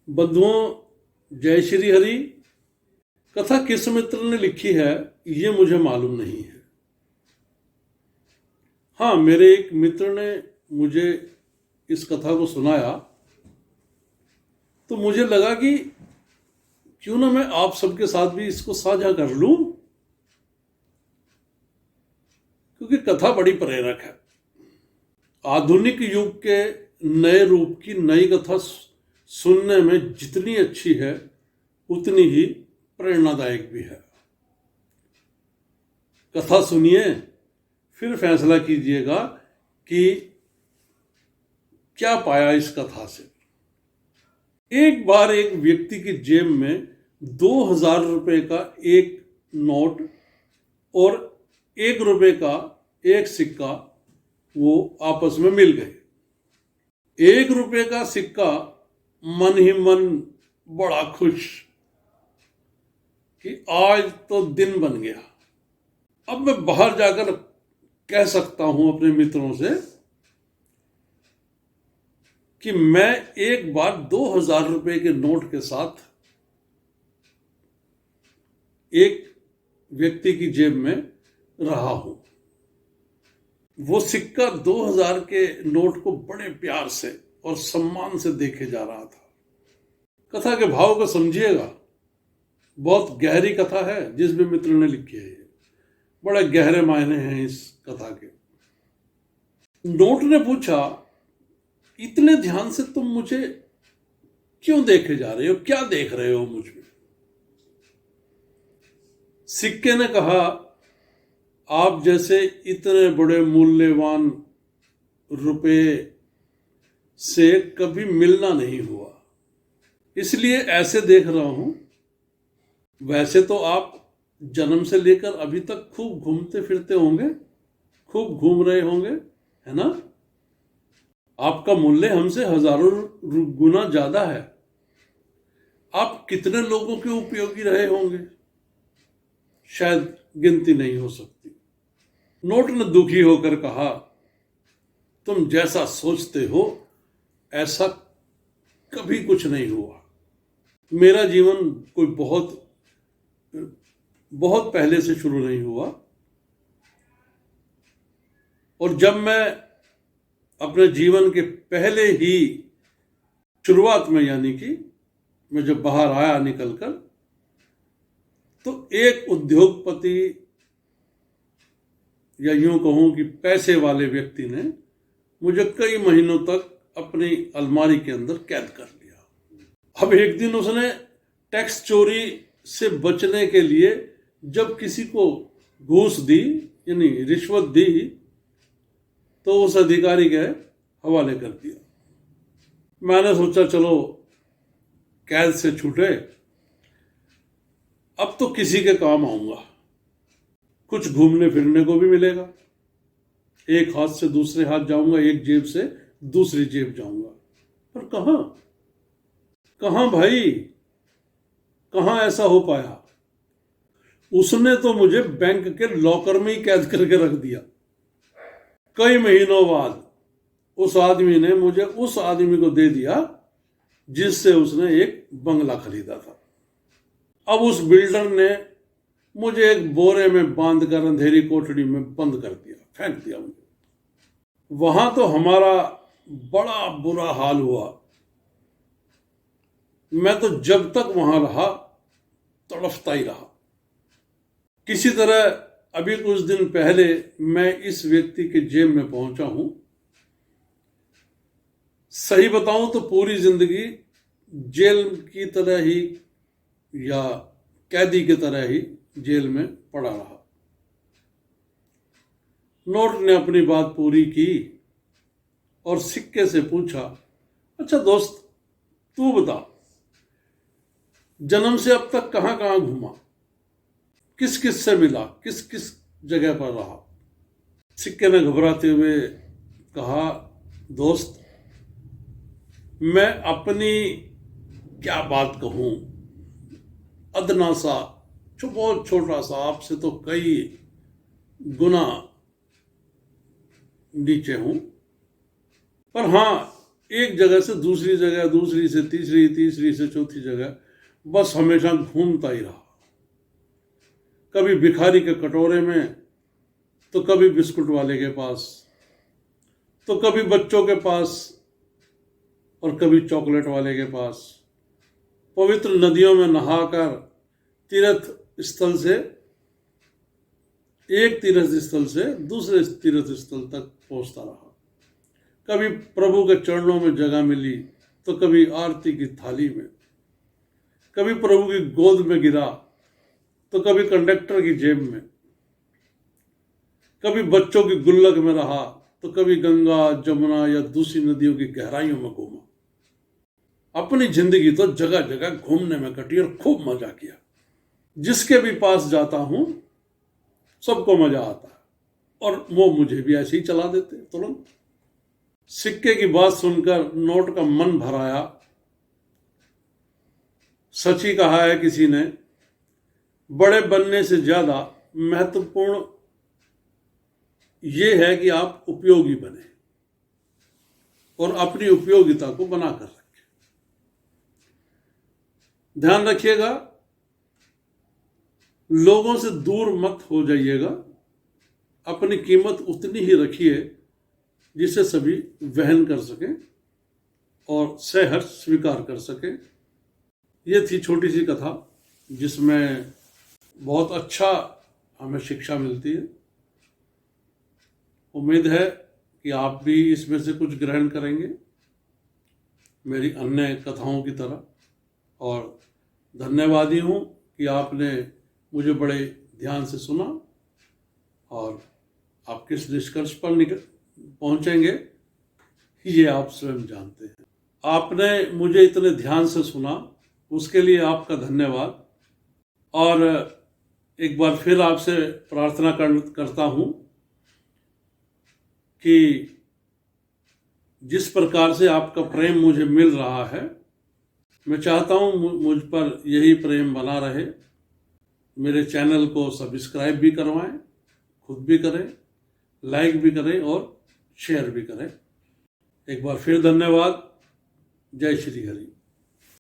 बंधुओं, जय श्री हरि। कथा किस मित्र ने लिखी है ये मुझे मालूम नहीं है। हाँ, मेरे एक मित्र ने मुझे इस कथा को सुनाया तो मुझे लगा कि क्यों ना मैं आप सबके साथ भी इसको साझा कर लूं, क्योंकि कथा बड़ी प्रेरक है। आधुनिक युग के नए रूप की नई कथा सुनने में जितनी अच्छी है उतनी ही प्रेरणादायक भी है। कथा सुनिए, फिर फैसला कीजिएगा कि क्या पाया इस कथा से। एक बार एक व्यक्ति की जेब में 2000 रुपए का एक नोट और 1 रुपए का एक सिक्का वो आपस में मिल गए। 1 रुपए का सिक्का मन ही मन बड़ा खुश कि आज तो दिन बन गया। अब मैं बाहर जाकर कह सकता हूं अपने मित्रों से कि मैं एक बार 2000 रुपए के नोट के साथ एक व्यक्ति की जेब में रहा हूं। वो सिक्का 2000 के नोट को बड़े प्यार से और सम्मान से देखे जा रहा था। कथा के भाव को समझिएगा, बहुत गहरी कथा है जिस भी मित्र ने लिखी है। बड़े गहरे मायने हैं इस कथा के। नोट ने पूछा, इतने ध्यान से तुम मुझे क्यों देखे जा रहे हो, क्या देख रहे हो मुझ में? सिक्के ने कहा, आप जैसे इतने बड़े मूल्यवान रुपए से कभी मिलना नहीं हुआ, इसलिए ऐसे देख रहा हूं। वैसे तो आप जन्म से लेकर अभी तक खूब घूमते फिरते होंगे, खूब घूम रहे होंगे, है ना? आपका मूल्य हमसे हजारों गुना ज्यादा है। आप कितने लोगों के उपयोगी रहे होंगे, शायद गिनती नहीं हो सकती। नोट ने दुखी होकर कहा, तुम जैसा सोचते हो ऐसा कभी कुछ नहीं हुआ। मेरा जीवन कोई बहुत पहले से शुरू नहीं हुआ, और जब मैं अपने जीवन के पहले ही शुरुआत में, यानी कि मैं जब बाहर आया निकलकर, तो एक उद्योगपति या यूं कहूं कि पैसे वाले व्यक्ति ने मुझे कई महीनों तक अपनी अलमारी के अंदर कैद कर लिया। अब एक दिन उसने टैक्स चोरी से बचने के लिए जब किसी को घूस दी, यानी रिश्वत दी, तो उस अधिकारी के हवाले कर दिया। मैंने सोचा चलो कैद से छूटे, अब तो किसी के काम आऊंगा, कुछ घूमने फिरने को भी मिलेगा। एक हाथ से दूसरे हाथ जाऊंगा, एक जेब से दूसरी जेब जाऊंगा। पर कहां भाई, कहां ऐसा हो पाया? उसने तो मुझे बैंक के लॉकर में ही कैद करके रख दिया। कई महीनों बाद उस आदमी ने मुझे उस आदमी को दे दिया जिससे उसने एक बंगला खरीदा था। अब उस बिल्डर ने मुझे एक बोरे में बांधकर अंधेरी कोठरी में बंद कर दिया, फेंक दिया मुझे। वहां तो हमारा बड़ा बुरा हाल हुआ। मैं तो जब तक वहां रहा तड़फता ही रहा। किसी तरह अभी कुछ दिन पहले मैं इस व्यक्ति के जेब में पहुंचा हूं। सही बताऊं तो पूरी जिंदगी जेल की तरह ही या कैदी की तरह ही जेल में पड़ा रहा। नोट ने अपनी बात पूरी की और सिक्के से पूछा, अच्छा दोस्त, तू बता, जन्म से अब तक कहां कहां घूमा, किस किस से मिला, किस किस जगह पर रहा? सिक्के ने घबराते हुए कहा, दोस्त, मैं अपनी क्या बात कहूं, अदना सा, बहुत छोटा सा, आपसे तो कई गुना नीचे हूं। पर हां, एक जगह से दूसरी जगह, दूसरी से तीसरी, तीसरी से चौथी जगह बस हमेशा घूमता ही रहा। कभी भिखारी के कटोरे में, तो कभी बिस्कुट वाले के पास, तो कभी बच्चों के पास, और कभी चॉकलेट वाले के पास। पवित्र नदियों में नहाकर तीर्थ स्थल से, एक तीर्थ स्थल से दूसरे तीर्थ स्थल तक पहुंचता रहा। कभी प्रभु के चरणों में जगह मिली तो कभी आरती की थाली में, कभी प्रभु की गोद में गिरा तो कभी कंडक्टर की जेब में, कभी बच्चों की गुल्लक में रहा तो कभी गंगा, जमुना या दूसरी नदियों की गहराइयों में घूमा। अपनी जिंदगी तो जगह जगह घूमने में कटी और खूब मजा किया। जिसके भी पास जाता हूं सबको मजा आता है और वो मुझे भी ऐसे ही चला देते तुरंत। सिक्के की बात सुनकर नोट का मन भर आया। सच ही कहा है किसी ने, बड़े बनने से ज्यादा महत्वपूर्ण ये है कि आप उपयोगी बने और अपनी उपयोगिता को बनाकर रखें। ध्यान रखिएगा, लोगों से दूर मत हो जाइएगा। अपनी कीमत उतनी ही रखिए जिसे सभी वहन कर सकें और सहर्ष स्वीकार कर सकें। ये थी छोटी सी कथा जिसमें बहुत अच्छा हमें शिक्षा मिलती है। उम्मीद है कि आप भी इसमें से कुछ ग्रहण करेंगे मेरी अन्य कथाओं की तरह। और धन्यवादी हूँ कि आपने मुझे बड़े ध्यान से सुना और आप किस निष्कर्ष पर पहुंचेंगे ये आप स्वयं जानते हैं। आपने मुझे इतने ध्यान से सुना उसके लिए आपका धन्यवाद। और एक बार फिर आपसे प्रार्थना करता हूं कि जिस प्रकार से आपका प्रेम मुझे मिल रहा है, मैं चाहता हूं मुझ पर यही प्रेम बना रहे। मेरे चैनल को सब्सक्राइब भी करवाएं, खुद भी करें, लाइक भी करें और शेयर भी करें। एक बार फिर धन्यवाद। जय श्री हरि।